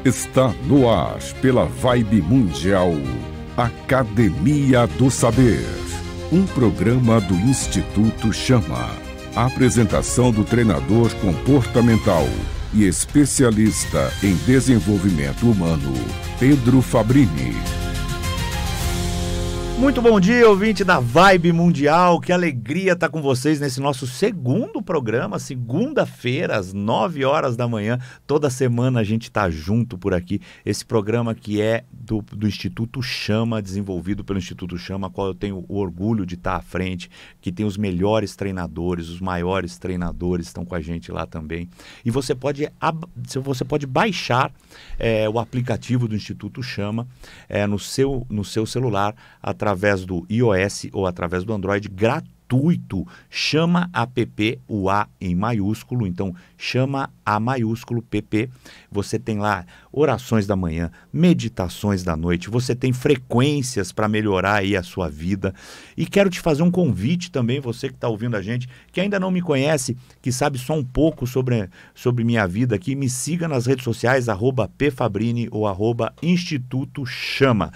Está no ar pela Vibe Mundial, Academia do Saber, um programa do Instituto Chama. Apresentação do treinador comportamental e especialista em desenvolvimento humano, Pedro Fabrini. Muito bom dia, ouvinte da Vibe Mundial, que alegria estar com vocês nesse nosso segundo programa, segunda-feira, às 9 horas da manhã. Toda semana a gente está junto por aqui. Esse programa que é do Instituto Chama, desenvolvido pelo Instituto Chama, a qual eu tenho o orgulho de estar à frente, que tem os melhores treinadores, os maiores treinadores estão com a gente lá também. E você pode baixar o aplicativo do Instituto Chama no seu celular, através do iOS ou através do Android, gratuito. Chama app, o A em maiúsculo, então chama A maiúsculo PP. Você tem lá orações da manhã, meditações da noite, você tem frequências para melhorar aí a sua vida. E quero te fazer um convite também, você que está ouvindo a gente, que ainda não me conhece, que sabe só um pouco sobre minha vida aqui, me siga nas redes sociais, @pfabrini ou @Instituto Chama.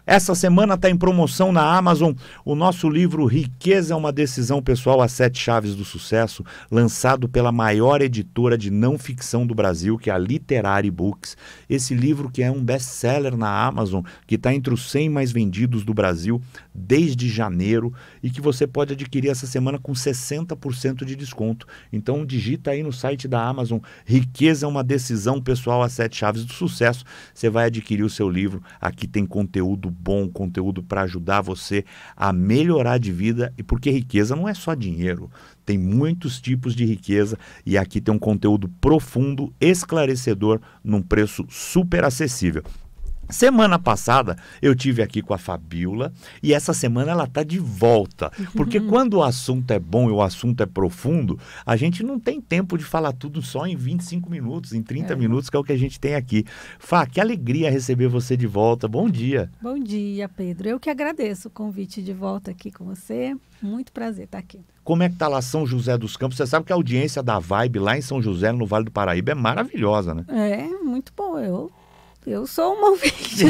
Essa semana está em promoção na Amazon o nosso livro Riqueza é uma Decisão Pessoal, as 7 Chaves do Sucesso, lançado pela maior editora de não ficção do Brasil, que é a Literary Books. Esse livro que é um best-seller na Amazon, que está entre os 100 mais vendidos do Brasil desde janeiro e que você pode adquirir essa semana com 60% de desconto. Então digita aí no site da Amazon, Riqueza é uma Decisão Pessoal, as 7 Chaves do Sucesso. Você vai adquirir o seu livro. Aqui tem conteúdo bom, conteúdo para ajudar você a melhorar de vida, e porque riqueza não é só dinheiro, tem muitos tipos de riqueza e aqui tem um conteúdo profundo, esclarecedor, num preço super acessível. Semana passada eu tive aqui com a Fabiola e essa semana ela está de volta, porque quando o assunto é bom e o assunto é profundo, a gente não tem tempo de falar tudo só em 25 minutos, em 30 minutos, que é o que a gente tem aqui. Fá, que alegria receber você de volta, bom dia. Bom dia, Pedro, eu que agradeço o convite de volta aqui com você, muito prazer estar aqui. Como é que está lá São José dos Campos? Você sabe que a audiência da Vibe lá em São José, no Vale do Paraíba, é maravilhosa, né? É, muito bom, eu sou uma ouvinte.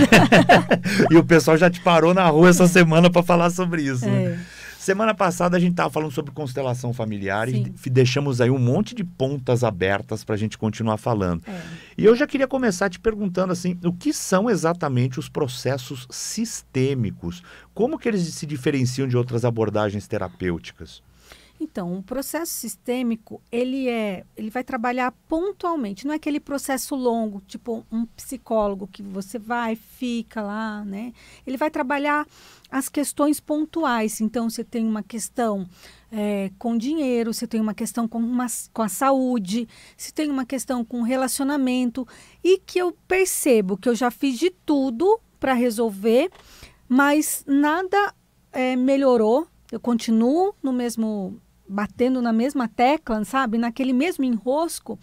E o pessoal já te parou na rua essa semana para falar sobre isso. Né? Semana passada a gente estava falando sobre constelação familiar. Sim. E deixamos aí um monte de pontas abertas para a gente continuar falando. E eu já queria começar te perguntando assim, o que são exatamente os processos sistêmicos? Como que eles se diferenciam de outras abordagens terapêuticas? Então, um processo sistêmico, ele vai trabalhar pontualmente, não é aquele processo longo, tipo um psicólogo que você vai, fica lá, né? Ele vai trabalhar as questões pontuais. Então, você tem uma questão com dinheiro, você tem uma questão com a saúde, você tem uma questão com relacionamento, e que eu percebo que eu já fiz de tudo para resolver, mas nada melhorou, eu continuo no mesmo... batendo na mesma tecla, sabe? Naquele mesmo enrosco,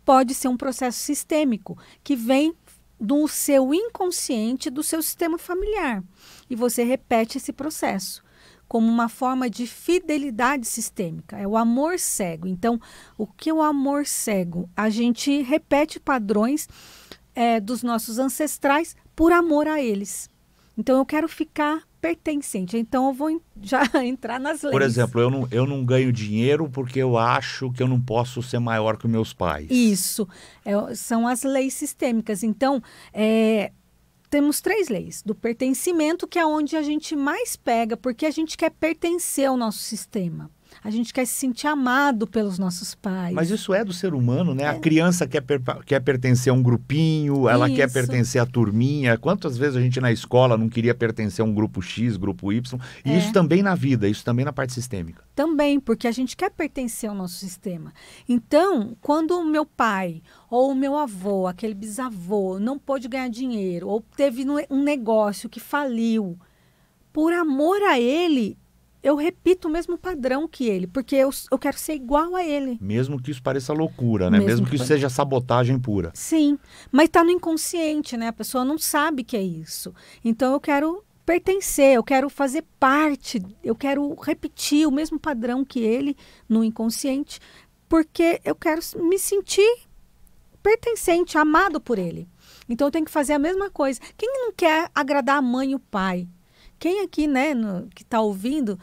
pode ser um processo sistêmico que vem do seu inconsciente, do seu sistema familiar. E você repete esse processo como uma forma de fidelidade sistêmica. É o amor cego. Então, o que é o amor cego? A gente repete padrões dos nossos ancestrais por amor a eles. Então, eu quero ficar pertencente. Então, eu vou já entrar nas leis. Por exemplo, eu não ganho dinheiro porque eu acho que eu não posso ser maior que meus pais. Isso. São as leis sistêmicas. Então, temos 3 leis. Do pertencimento, que é onde a gente mais pega, porque a gente quer pertencer ao nosso sistema. A gente quer se sentir amado pelos nossos pais. Mas isso é do ser humano, né? A criança quer pertencer a um grupinho, ela quer pertencer à turminha. Quantas vezes a gente na escola não queria pertencer a um grupo X, grupo Y? E isso também na vida, isso também na parte sistêmica. Também, porque a gente quer pertencer ao nosso sistema. Então, quando o meu pai ou o meu avô, aquele bisavô, não pôde ganhar dinheiro, ou teve um negócio que faliu, por amor a ele, eu repito o mesmo padrão que ele, porque eu quero ser igual a ele. Mesmo que isso pareça loucura, né? Mesmo que isso seja sabotagem pura. Sim, mas está no inconsciente, né? A pessoa não sabe que é isso. Então eu quero pertencer, eu quero fazer parte, eu quero repetir o mesmo padrão que ele no inconsciente, porque eu quero me sentir pertencente, amado por ele. Então eu tenho que fazer a mesma coisa. Quem não quer agradar a mãe e o pai? Quem aqui, né, que está ouvindo,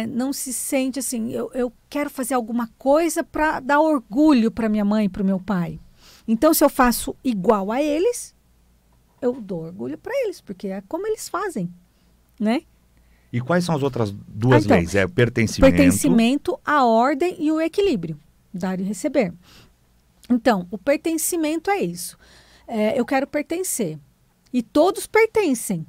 não se sente assim, eu quero fazer alguma coisa para dar orgulho para minha mãe e para o meu pai. Então, se eu faço igual a eles, eu dou orgulho para eles, porque é como eles fazem, né? E quais são as outras duas leis? É o pertencimento. Pertencimento, a ordem e o equilíbrio, dar e receber. Então, o pertencimento é isso. Eu quero pertencer. E todos pertencem.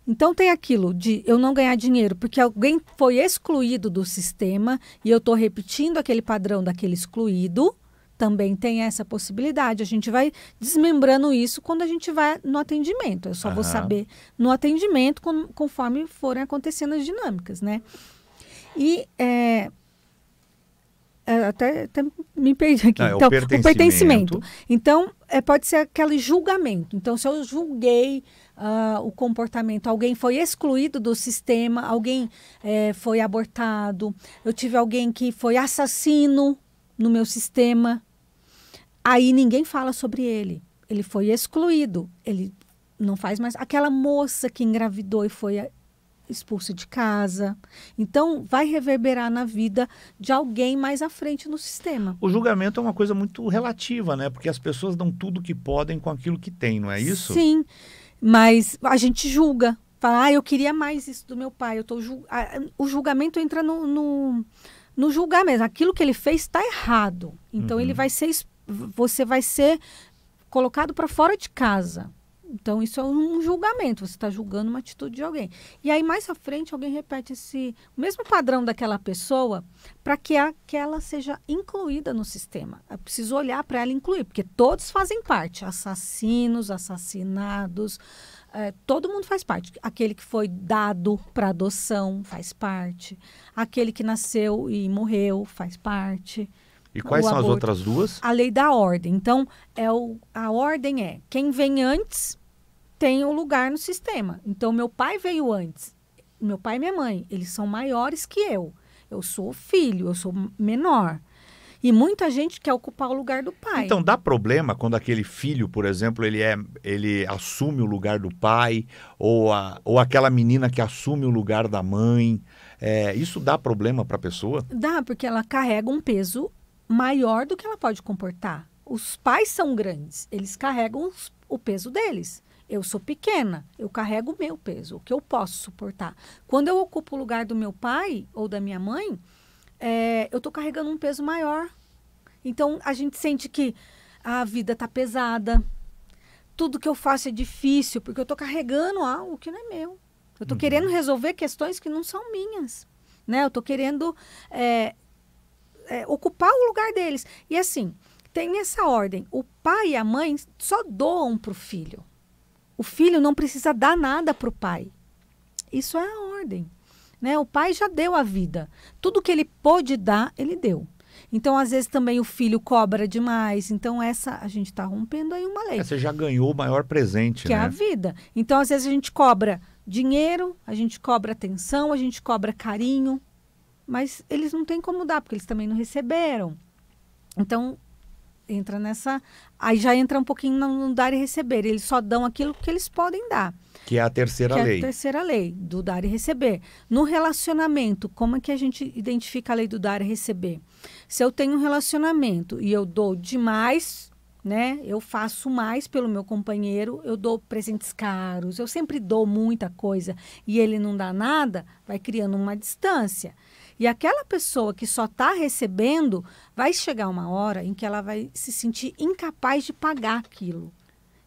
Então, tem aquilo de eu não ganhar dinheiro porque alguém foi excluído do sistema e eu estou repetindo aquele padrão daquele excluído. Também tem essa possibilidade. A gente vai desmembrando isso quando a gente vai no atendimento. Eu só vou saber no atendimento conforme forem acontecendo as dinâmicas, né? E até me perdi aqui. Não, então, o pertencimento. Então, pode ser aquele julgamento. Então, se eu julguei o comportamento, alguém foi excluído do sistema, alguém foi abortado, eu tive alguém que foi assassino no meu sistema, aí ninguém fala sobre ele. Ele foi excluído, ele não faz mais. Aquela moça que engravidou e foi expulsa de casa. Então, vai reverberar na vida de alguém mais à frente no sistema. O julgamento é uma coisa muito relativa, né? Porque as pessoas dão tudo que podem com aquilo que têm, não é isso? Sim, mas a gente julga. Fala, eu queria mais isso do meu pai. O julgamento entra no julgar mesmo. Aquilo que ele fez está errado. Então, você vai ser colocado para fora de casa. Então, isso é um julgamento. Você está julgando uma atitude de alguém. E aí, mais à frente, alguém repete o mesmo padrão daquela pessoa para que aquela seja incluída no sistema. É preciso olhar para ela incluir, porque todos fazem parte. Assassinos, assassinados, todo mundo faz parte. Aquele que foi dado para adoção faz parte. Aquele que nasceu e morreu faz parte. E quais são as outras duas? A lei da ordem. Então, a ordem é quem vem antes tem um lugar no sistema. Então, meu pai veio antes. Meu pai e minha mãe, eles são maiores que eu. Eu sou filho, eu sou menor. E muita gente quer ocupar o lugar do pai. Então, dá problema quando aquele filho, por exemplo, ele assume o lugar do pai, ou aquela menina que assume o lugar da mãe. Isso dá problema para a pessoa? Dá, porque ela carrega um peso maior do que ela pode comportar. Os pais são grandes, eles carregam o peso deles. Eu sou pequena, eu carrego o meu peso, o que eu posso suportar. Quando eu ocupo o lugar do meu pai ou da minha mãe, eu estou carregando um peso maior. Então, a gente sente que a vida está pesada, tudo que eu faço é difícil, porque eu estou carregando algo que não é meu. Eu estou querendo resolver questões que não são minhas. Né? Eu estou querendo ocupar o lugar deles. E assim, tem essa ordem. O pai e a mãe só doam para o filho. O filho não precisa dar nada para o pai. Isso é a ordem. Né? O pai já deu a vida. Tudo que ele pôde dar, ele deu. Então, às vezes, também o filho cobra demais. Então, a gente está rompendo aí uma lei. Você já ganhou o maior presente, que é a vida. Então, às vezes, a gente cobra dinheiro, a gente cobra atenção, a gente cobra carinho. Mas eles não têm como dar, porque eles também não receberam. Então, entra nessa... Aí já entra um pouquinho no dar e receber. Eles só dão aquilo que eles podem dar. Que é a terceira lei. Que é a terceira lei, do dar e receber. No relacionamento, como é que a gente identifica a lei do dar e receber? Se eu tenho um relacionamento e eu dou demais, né? Eu faço mais pelo meu companheiro, eu dou presentes caros, eu sempre dou muita coisa e ele não dá nada, vai criando uma distância. E aquela pessoa que só está recebendo, vai chegar uma hora em que ela vai se sentir incapaz de pagar aquilo.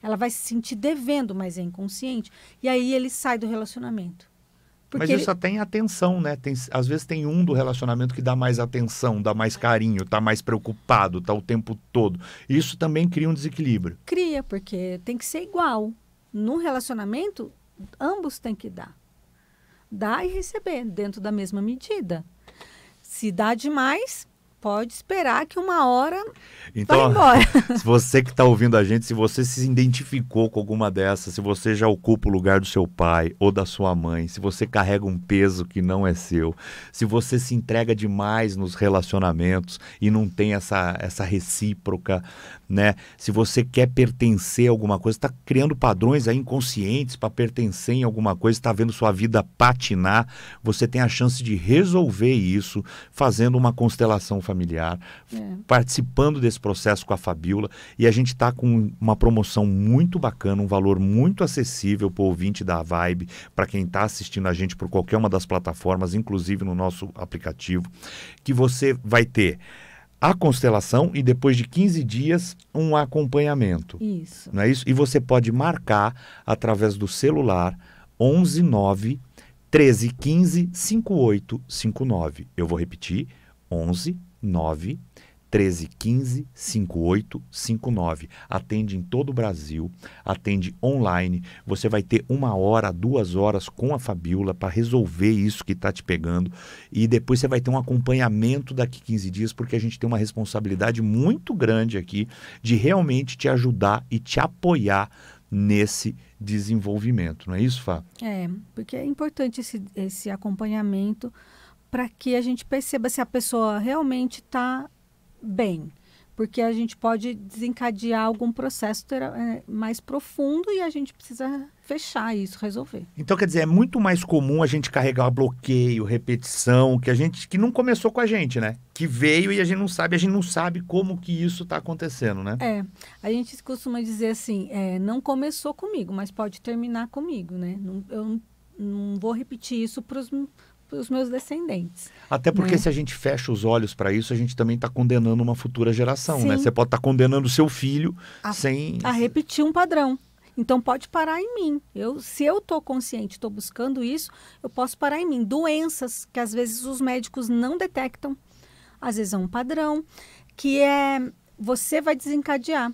Ela vai se sentir devendo, mas é inconsciente. E aí ele sai do relacionamento. Mas isso tem atenção, né? Às vezes tem um do relacionamento que dá mais atenção, dá mais carinho, tá mais preocupado, tá o tempo todo. Isso também cria um desequilíbrio. Cria, porque tem que ser igual. No relacionamento, ambos têm que dar. Dar e receber, dentro da mesma medida. Se dá demais, pode esperar que uma hora Então, vai embora. se você que está ouvindo a gente, se você se identificou com alguma dessas, se você já ocupa o lugar do seu pai ou da sua mãe, se você carrega um peso que não é seu, se você se entrega demais nos relacionamentos e não tem essa recíproca, né? Se você quer pertencer a alguma coisa, está criando padrões aí inconscientes para pertencer em alguma coisa, está vendo sua vida patinar, você tem a chance de resolver isso fazendo uma constelação familiar, participando desse processo com a Fabiola, e a gente está com uma promoção muito bacana, um valor muito acessível para o ouvinte da Vibe, para quem está assistindo a gente por qualquer uma das plataformas, inclusive no nosso aplicativo, que você vai ter a constelação e depois de 15 dias um acompanhamento. Isso. Não é isso? E você pode marcar através do celular 11 9 13 15 5859. Eu vou repetir, 11 9 13 15 5859. Atende em todo o Brasil, atende online. Você vai ter 1 hora, 2 horas com a Fabiola para resolver isso que está te pegando. E depois você vai ter um acompanhamento daqui 15 dias, porque a gente tem uma responsabilidade muito grande aqui de realmente te ajudar e te apoiar nesse desenvolvimento. Não é isso, Fá? Porque é importante esse acompanhamento para que a gente perceba se a pessoa realmente está bem, porque a gente pode desencadear algum processo mais profundo e a gente precisa fechar isso, resolver. Então, quer dizer, é muito mais comum a gente carregar bloqueio, repetição, que não começou com a gente, né? Que veio e a gente não sabe como que isso está acontecendo, né? A gente costuma dizer assim, não começou comigo, mas pode terminar comigo, né? Eu não vou repetir isso para os meus descendentes. Até porque, né? Se a gente fecha os olhos para isso, a gente também está condenando uma futura geração, Sim. né? Você pode estar condenando o seu filho a repetir um padrão. Então, pode parar em mim. Se eu estou consciente, estou buscando isso, eu posso parar em mim. Doenças que, às vezes, os médicos não detectam. Às vezes, é um padrão que você vai desencadear.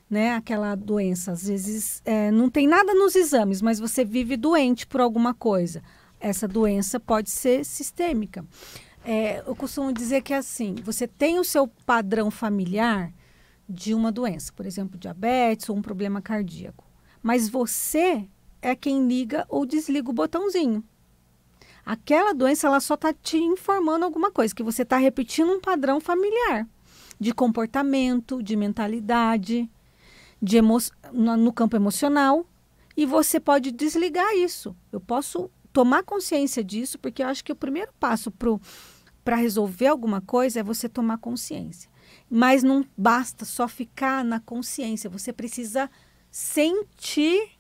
Né? Aquela doença, às vezes, não tem nada nos exames, mas você vive doente por alguma coisa. Essa doença pode ser sistêmica. Eu costumo dizer que é assim, você tem o seu padrão familiar de uma doença, por exemplo, diabetes ou um problema cardíaco. Mas você é quem liga ou desliga o botãozinho. Aquela doença, ela só está te informando alguma coisa, que você está repetindo um padrão familiar de comportamento, de mentalidade, no campo emocional, e você pode desligar isso. Eu posso tomar consciência disso, porque eu acho que o primeiro passo para resolver alguma coisa é você tomar consciência. Mas não basta só ficar na consciência, você precisa sentir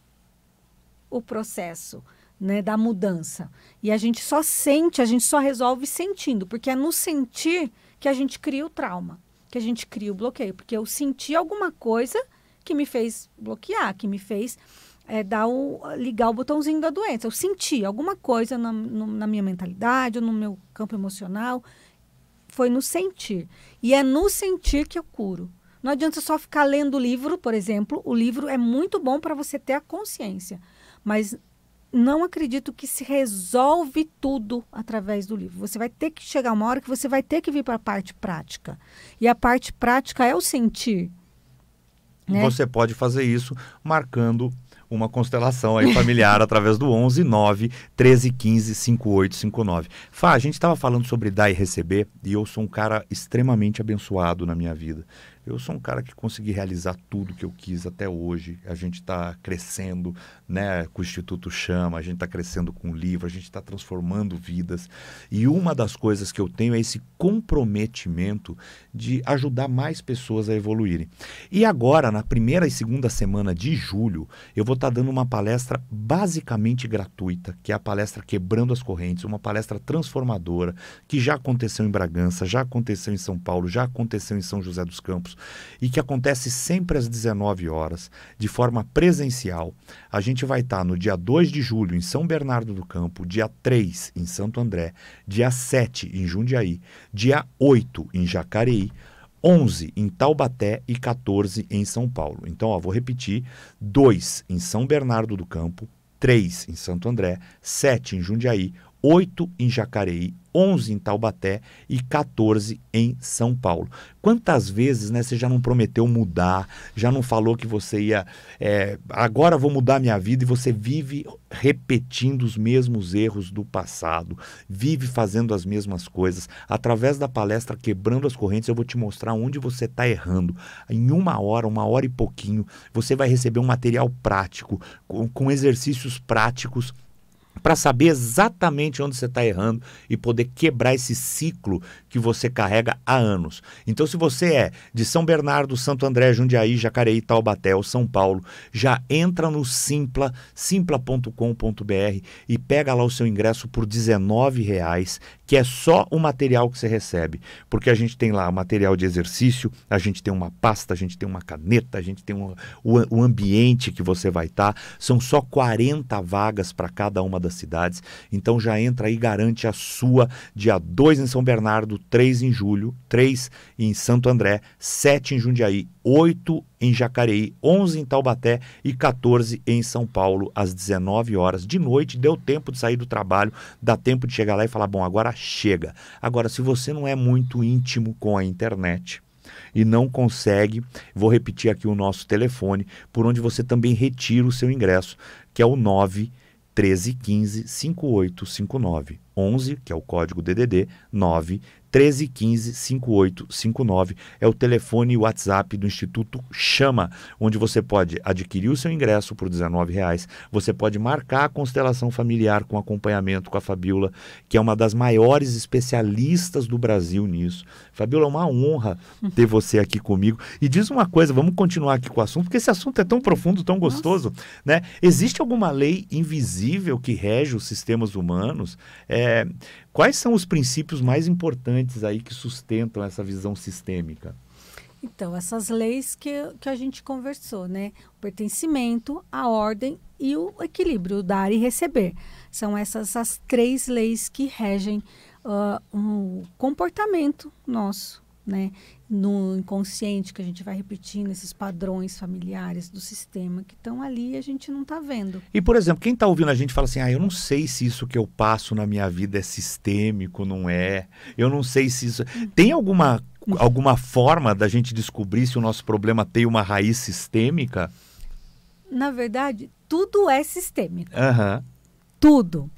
o processo, né, da mudança. E a gente só sente, a gente só resolve sentindo, porque é no sentir que a gente cria o trauma, que a gente cria o bloqueio, porque eu senti alguma coisa que me fez bloquear, que me fez ligar o botãozinho da doença. Eu senti alguma coisa na minha mentalidade, ou no meu campo emocional. Foi no sentir. E é no sentir que eu curo. Não adianta só ficar lendo o livro, por exemplo. O livro é muito bom para você ter a consciência. Mas não acredito que se resolve tudo através do livro. Você vai ter que chegar uma hora que você vai ter que vir para a parte prática. E a parte prática é o sentir. Né? Você pode fazer isso marcando uma constelação aí familiar através do 11 9 13 15 5859. Fá, a gente estava falando sobre dar e receber, e eu sou um cara extremamente abençoado na minha vida. Eu sou um cara que consegui realizar tudo que eu quis até hoje. A gente está crescendo, né, com o Instituto Chama, a gente está crescendo com o livro, a gente está transformando vidas. E uma das coisas que eu tenho é esse comprometimento de ajudar mais pessoas a evoluírem. E agora, na primeira e segunda semana de julho, eu vou estar dando uma palestra basicamente gratuita, que é a palestra Quebrando as Correntes, uma palestra transformadora, que já aconteceu em Bragança, já aconteceu em São Paulo, já aconteceu em São José dos Campos, e que acontece sempre às 19 horas, de forma presencial. A gente vai estar no dia 2 de julho em São Bernardo do Campo, dia 3 em Santo André, dia 7 em Jundiaí, dia 8 em Jacareí, 11 em Taubaté e 14 em São Paulo. Então, vou repetir, 2 em São Bernardo do Campo, 3 em Santo André, 7 em Jundiaí, 8 em Jacareí 11 em Taubaté e 14 em São Paulo. Quantas vezes, né, você já não prometeu mudar, já não falou que você ia, agora vou mudar minha vida, e você vive repetindo os mesmos erros do passado, vive fazendo as mesmas coisas. Através da palestra Quebrando as Correntes, eu vou te mostrar onde você está errando. Em 1 hora e pouquinho, você vai receber um material prático, com exercícios práticos, para saber exatamente onde você está errando e poder quebrar esse ciclo que você carrega há anos. Então, se você é de São Bernardo, Santo André, Jundiaí, Jacareí, Taubaté ou São Paulo, já entra no simpla.com.br e pega lá o seu ingresso por R$19, que é só o material que você recebe. Porque a gente tem lá material de exercício, a gente tem uma pasta, a gente tem uma caneta, a gente tem o ambiente que você vai estar. São só 40 vagas para cada uma das cidades. Então já entra aí, garante a sua, dia 2 em São Bernardo, 3 em julho, 3 em Santo André, 7 em Jundiaí, 8 em Jacareí, 11 em Taubaté e 14 em São Paulo, às 19 horas. De noite, deu tempo de sair do trabalho, dá tempo de chegar lá e falar, bom, agora chega. Agora, se você não é muito íntimo com a internet e não consegue, vou repetir aqui o nosso telefone, por onde você também retira o seu ingresso, que é o 9-1315-5859. 11, que é o código DDD, 9-1315-5859. É o telefone e o WhatsApp do Instituto Chama, onde você pode adquirir o seu ingresso por R$19. Você pode marcar a constelação familiar com acompanhamento com a Fabíola, que é uma das maiores especialistas do Brasil nisso. Fabíola, é uma honra ter você aqui comigo. E diz uma coisa, vamos continuar aqui com o assunto, porque esse assunto é tão profundo, tão gostoso, né? Existe alguma lei invisível que rege os sistemas humanos? Quais são os princípios mais importantes aí que sustentam essa visão sistêmica? Então, essas leis que a gente conversou, né? O pertencimento, a ordem e o equilíbrio, o dar e receber. São essas as 3 leis que regem o comportamento nosso, né? No inconsciente, que a gente vai repetindo esses padrões familiares do sistema que estão ali e a gente não está vendo. E, por exemplo, quem está ouvindo a gente fala assim, eu não sei se isso que eu passo na minha vida é sistêmico, não é? Eu não sei se isso... Tem alguma forma da gente descobrir se o nosso problema tem uma raiz sistêmica? Na verdade, tudo é sistêmico. Uhum. Tudo.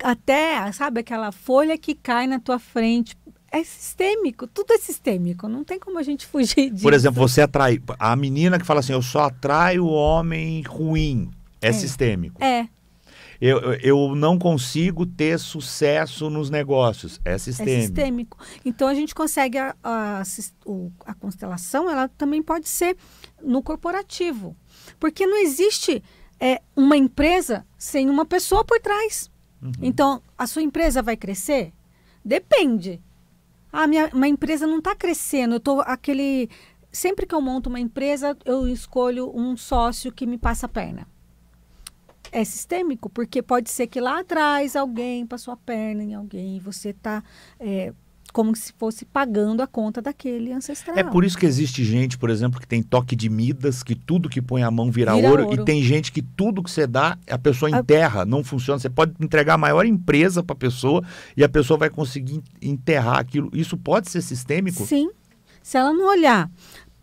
Até, sabe, aquela folha que cai na tua frente... É sistêmico, tudo é sistêmico, não tem como a gente fugir disso. Por exemplo, você atrai, a menina que fala assim, eu só atraio homem ruim, é sistêmico. É. Eu não consigo ter sucesso nos negócios, é sistêmico. É sistêmico. Então a gente consegue, a constelação, ela também pode ser no corporativo, porque não existe uma empresa sem uma pessoa por trás. Uhum. Então, a sua empresa vai crescer? Depende. Uma empresa não está crescendo. Sempre que eu monto uma empresa, eu escolho um sócio que me passa a perna. É sistêmico, porque pode ser que lá atrás alguém passou a perna em alguém e você está como se fosse pagando a conta daquele ancestral. É por isso que existe gente, por exemplo, que tem toque de Midas, que tudo que põe a mão vira ouro. E tem gente que tudo que você dá, a pessoa enterra, não funciona. Você pode entregar a maior empresa para a pessoa e a pessoa vai conseguir enterrar aquilo. Isso pode ser sistêmico? Sim. Se ela não olhar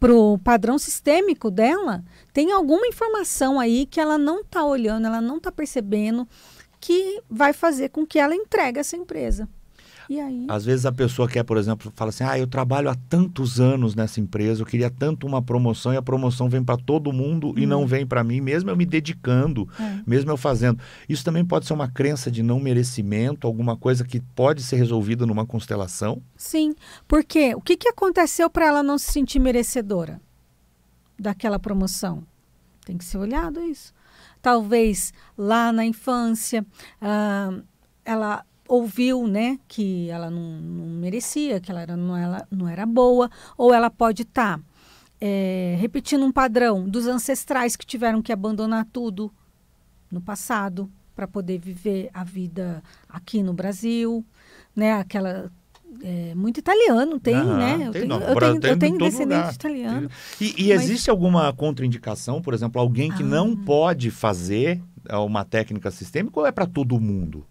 para o padrão sistêmico dela, tem alguma informação aí que ela não está olhando, ela não está percebendo, que vai fazer com que ela entregue essa empresa. E aí? Às vezes a pessoa quer, por exemplo, fala assim, eu trabalho há tantos anos nessa empresa, eu queria tanto uma promoção e a promoção vem para todo mundo e não vem para mim, mesmo eu me dedicando, mesmo eu fazendo. Isso também pode ser uma crença de não merecimento, alguma coisa que pode ser resolvida numa constelação? Sim, porque o que aconteceu para ela não se sentir merecedora daquela promoção? Tem que ser olhado isso. Talvez lá na infância, ela ouviu, né, que ela não merecia, que ela não era boa, ou ela pode estar repetindo um padrão dos ancestrais que tiveram que abandonar tudo no passado para poder viver a vida aqui no Brasil, né, aquela... muito italiano tem, né? Eu tenho descendente italiano. E existe alguma contraindicação, por exemplo, alguém que não pode fazer uma técnica sistêmica ou é para todo mundo?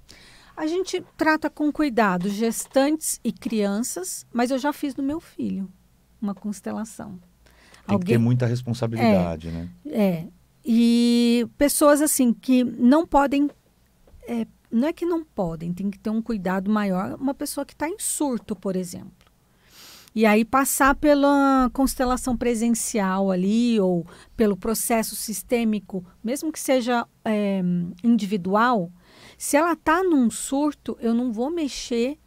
A gente trata com cuidado gestantes e crianças, mas eu já fiz no meu filho uma constelação. Tem que ter muita responsabilidade, né? E pessoas assim que não podem, não é que não podem, tem que ter um cuidado maior. Uma pessoa que está em surto, por exemplo. E aí passar pela constelação presencial ali, ou pelo processo sistêmico, mesmo que seja individual, se ela está num surto, eu não vou mexer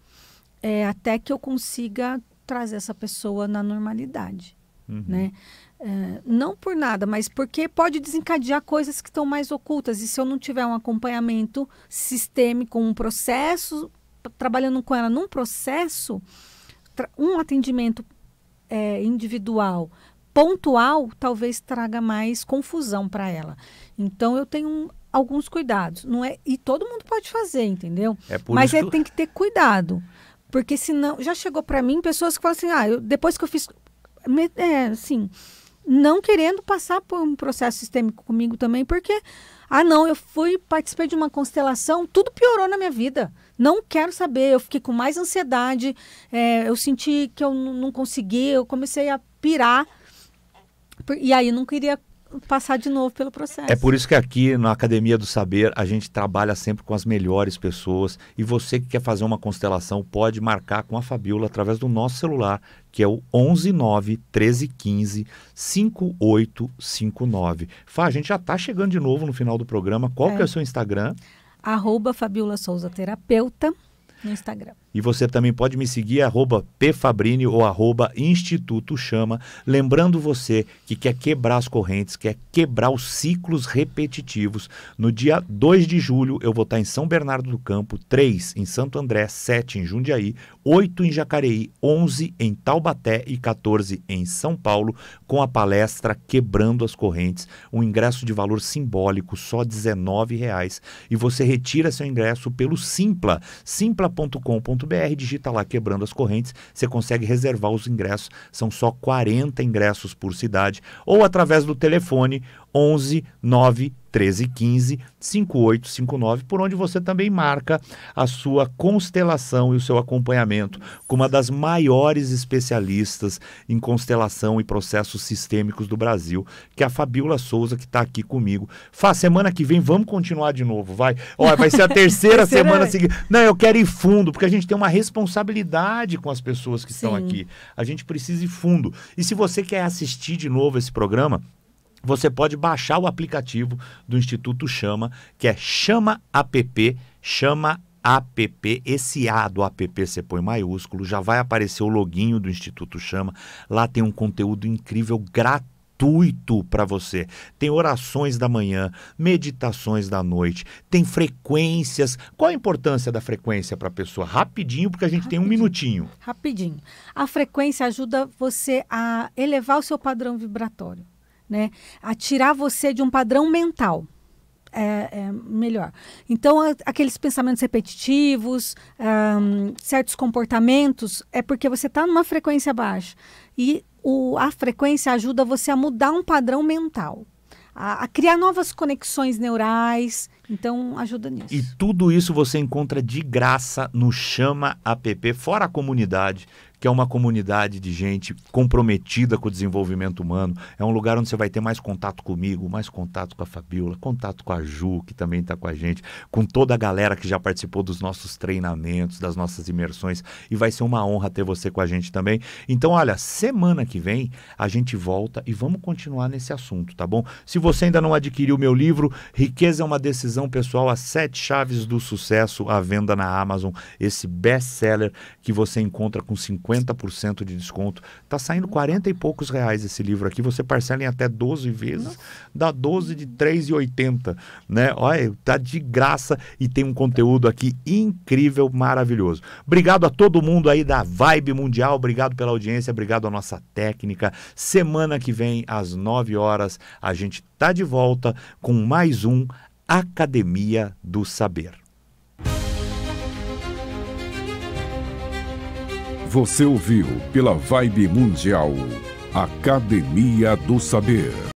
até que eu consiga trazer essa pessoa na normalidade. Né? Não por nada, mas porque pode desencadear coisas que estão mais ocultas. E se eu não tiver um acompanhamento sistêmico, um processo, trabalhando com ela num processo, um atendimento individual, pontual, talvez traga mais confusão para ela. Então, eu tenho alguns cuidados. Não é, e todo mundo pode fazer, entendeu? Mas tem que ter cuidado. Porque senão, já chegou para mim pessoas que falam assim, depois que eu fiz... assim, não querendo passar por um processo sistêmico comigo também, porque, não, eu participei de uma constelação, tudo piorou na minha vida. Não quero saber, eu fiquei com mais ansiedade, eu senti que eu não consegui, eu comecei a pirar, e aí não queria passar de novo pelo processo. É por isso que aqui na Academia do Saber a gente trabalha sempre com as melhores pessoas, e você que quer fazer uma constelação pode marcar com a Fabiola através do nosso celular, que é o 119 1315 5859. Fá, a gente já está chegando de novo no final do programa. Qual que é o seu Instagram? @Fabiola Souza Terapeuta no Instagram. E você também pode me seguir, @pfabrini ou @Instituto Chama. Lembrando você que quer quebrar as correntes, quer quebrar os ciclos repetitivos. No dia 2 de julho eu vou estar em São Bernardo do Campo, 3 em Santo André, 7 em Jundiaí, 8 em Jacareí, 11 em Taubaté e 14 em São Paulo, com a palestra Quebrando as Correntes, um ingresso de valor simbólico, só R$19. E você retira seu ingresso pelo Simpla, simpla.com.br, digita lá Quebrando as Correntes, você consegue reservar os ingressos, são só 40 ingressos por cidade, ou através do telefone 11 9 1315 5859, por onde você também marca a sua constelação e o seu acompanhamento com uma das maiores especialistas em constelação e processos sistêmicos do Brasil, que é a Fabiola Souza, que está aqui comigo. Semana que vem vamos continuar de novo, vai ser a terceira semana seguinte. Não, eu quero ir fundo, porque a gente tem uma responsabilidade com as pessoas que estão aqui. A gente precisa ir fundo. E se você quer assistir de novo esse programa, você pode baixar o aplicativo do Instituto Chama, que é Chama App, Chama App, esse A do app você põe maiúsculo, já vai aparecer o loginho do Instituto Chama, lá tem um conteúdo incrível, gratuito para você. Tem orações da manhã, meditações da noite, tem frequências. Qual a importância da frequência para a pessoa? Rapidinho, porque a gente tem um minutinho. Rapidinho. A frequência ajuda você a elevar o seu padrão vibratório, né? A tirar você de um padrão mental. É melhor. Então, aqueles pensamentos repetitivos, certos comportamentos, é porque você está numa frequência baixa. E a frequência ajuda você a mudar um padrão mental, a criar novas conexões neurais. Então, ajuda nisso. E tudo isso você encontra de graça no Chama App, fora a comunidade, que é uma comunidade de gente comprometida com o desenvolvimento humano. É um lugar onde você vai ter mais contato comigo, mais contato com a Fabiola, contato com a Ju, que também está com a gente, com toda a galera que já participou dos nossos treinamentos, das nossas imersões, e vai ser uma honra ter você com a gente também. Então, olha, semana que vem a gente volta e vamos continuar nesse assunto, tá bom? Se você ainda não adquiriu o meu livro, Riqueza é uma Decisão Pessoal, as 7 Chaves do Sucesso, à venda na Amazon, esse best-seller que você encontra com 50% de desconto. Tá saindo 40 e poucos reais esse livro aqui. Você parcela em até 12 vezes, dá 12 de R$3,80, né? Olha, tá de graça e tem um conteúdo aqui incrível, maravilhoso. Obrigado a todo mundo aí da Vibe Mundial, obrigado pela audiência, obrigado à nossa técnica. Semana que vem, às 9 horas, a gente tá de volta com mais um Academia do Saber. Você ouviu pela Vibe Mundial, Academia do Saber.